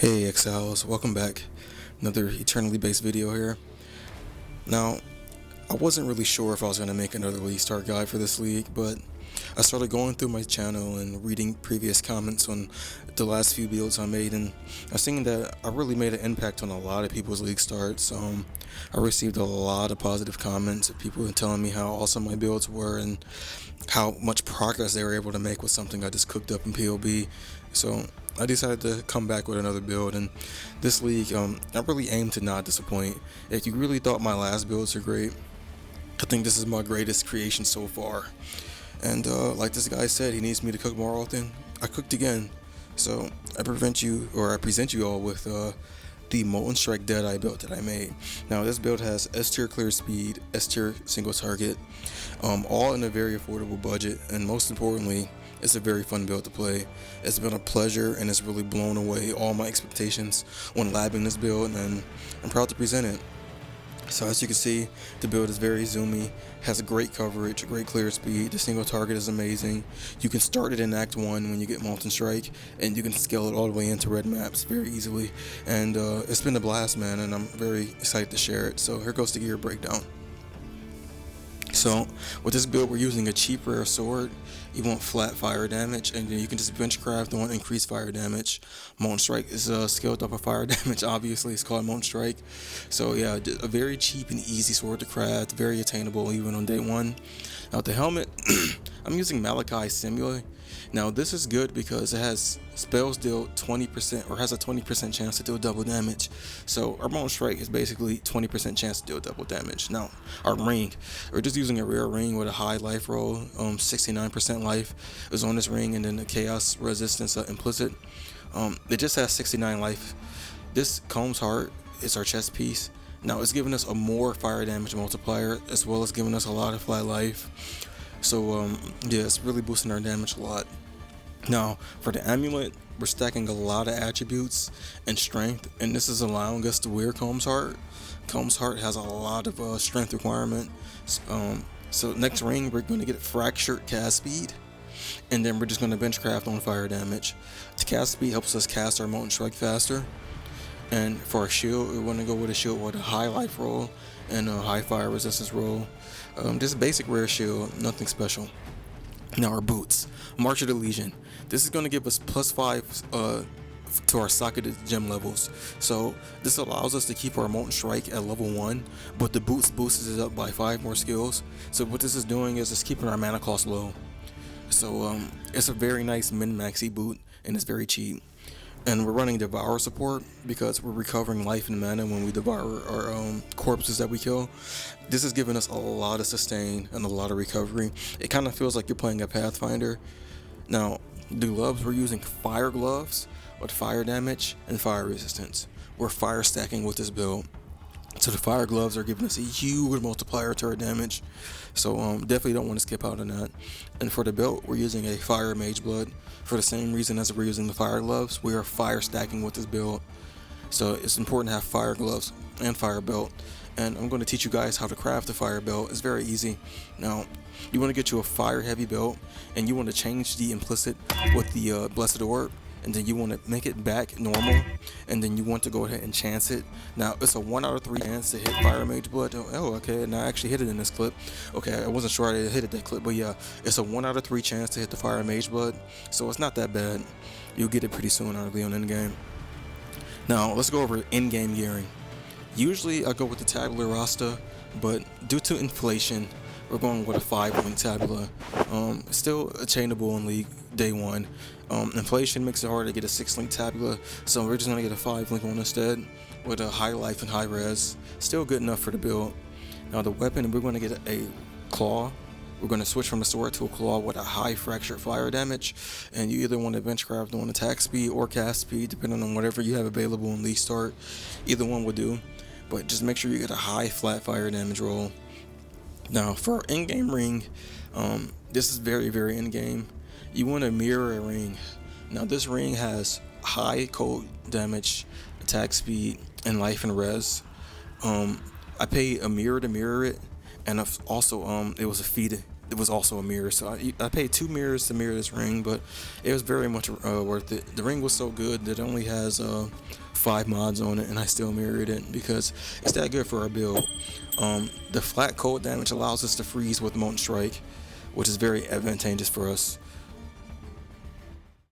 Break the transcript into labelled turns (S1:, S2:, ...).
S1: Hey Exiles, welcome back. Another eternally based video here. Now, I wasn't really sure if I was going to make another league start guide for this league, but I started going through my channel and reading previous comments on the last few builds I made, and I seen that I really made an impact on a lot of people's league starts. I received a lot of positive comments of people telling me how awesome my builds were and how much progress they were able to make with something I just cooked up in PoE. So I decided to come back with another build, and this league, I really aim to not disappoint. If you really thought my last builds are great, I think this is my greatest creation so far. And like this guy said, he needs me to cook more often. I cooked again. So I present you all with the Molten Strike Deadeye build that I made. Now this build has S tier clear speed, S tier single target, all in a very affordable budget, and most importantly, it's a very fun build to play. It's been a pleasure, and it's really blown away all my expectations when labbing this build, and I'm proud to present it. So as you can see, the build is very zoomy, has a great coverage, great clear speed, the single target is amazing. You can start it in Act 1 when you get Molten Strike, and you can scale it all the way into red maps very easily. And it's been a blast, man, and I'm very excited to share it. So here goes the gear breakdown. So with this build, we're using a cheap rare sword. You want flat fire damage, and then you can just benchcraft on increased fire damage. Molten Strike is scaled up a fire damage, obviously it's called Molten Strike. So yeah, a very cheap and easy sword to craft, very attainable even on day one. Now the helmet, I'm using Malachi Simile. Now this is good because it has spells deal 20% or has a 20% chance to deal double damage. So our Molten Strike is basically 20% chance to deal double damage. Now our ring, we're just using a rare ring with a high life roll, 69% life is on this ring, and then the chaos resistance implicit. It just has 69 life. This Comb's Heart is our chest piece. Now it's giving us a more fire damage multiplier as well as giving us a lot of flat life. So yeah, it's really boosting our damage a lot. Now for the amulet, we're stacking a lot of attributes and strength, and this is allowing us to wear Comb's Heart. Comb's Heart has a lot of strength requirement. So next ring, we're going to get fractured cast speed, and then we're just going to benchcraft on fire damage. The cast speed helps us cast our Molten Strike faster. And for our shield, we want to go with a shield with a high life roll and a high fire resistance roll. Just basic rare shield, nothing special. Now our boots, March of the Legion. This is going to give us +5 to our socketed gem levels. So this allows us to keep our Molten Strike at level 1, but the boots boosts it up by 5 more skills. So what this is doing is it's keeping our mana cost low. So it's a very nice min-maxy boot, and it's very cheap. And we're running Devour support because we're recovering life and mana when we devour our corpses that we kill. This is giving us a lot of sustain and a lot of recovery. It kind of feels like you're playing a Pathfinder. Now, the gloves, we're using fire gloves with fire damage and fire resistance. We're fire stacking with this build. So the fire gloves are giving us a huge multiplier to our damage. So definitely don't want to skip out on that. And for the belt, we're using a fire mage blood. For the same reason as we're using the fire gloves, we are fire stacking with this build. So it's important to have fire gloves and fire belt. And I'm going to teach you guys how to craft the fire belt. It's very easy. Now, you want to get you a fire heavy belt, and you want to change the implicit with the blessed orb, and then you want to make it back normal, and then you want to go ahead and chance it. Now it's a 1 out of 3 chance to hit fire mage blood. Oh okay, and I actually hit it in this clip. Okay, I wasn't sure I hit it that clip, but yeah, it's a 1 out of 3 chance to hit the fire mage blood, so it's not that bad. You'll get it pretty soon early on in game. Now let's go over in-game gearing. Usually I go with the tabular rasta, but due to inflation, we're going with a 5-link tabula. Still attainable in League Day 1. Inflation makes it hard to get a 6-link tabula, so we're just going to get a 5-link one instead with a high life and high res. Still good enough for the build. Now the weapon, we're going to get a claw. We're going to switch from a sword to a claw with a high fractured fire damage, and you either want to benchcraft on attack speed or cast speed depending on whatever you have available in League Start. Either one will do, but just make sure you get a high flat fire damage roll. Now for our in-game ring, this is very in-game. You want to mirror a ring. Now this ring has high cold damage, attack speed, and life and res. I paid a mirror to mirror it, and also it was a fee it was also a mirror. So I paid 2 mirrors to mirror this ring, but it was very much worth it. The ring was so good that it only has 5 mods on it, and I still mirrored it because it's that good for our build. The flat cold damage allows us to freeze with Molten Strike, which is very advantageous for us.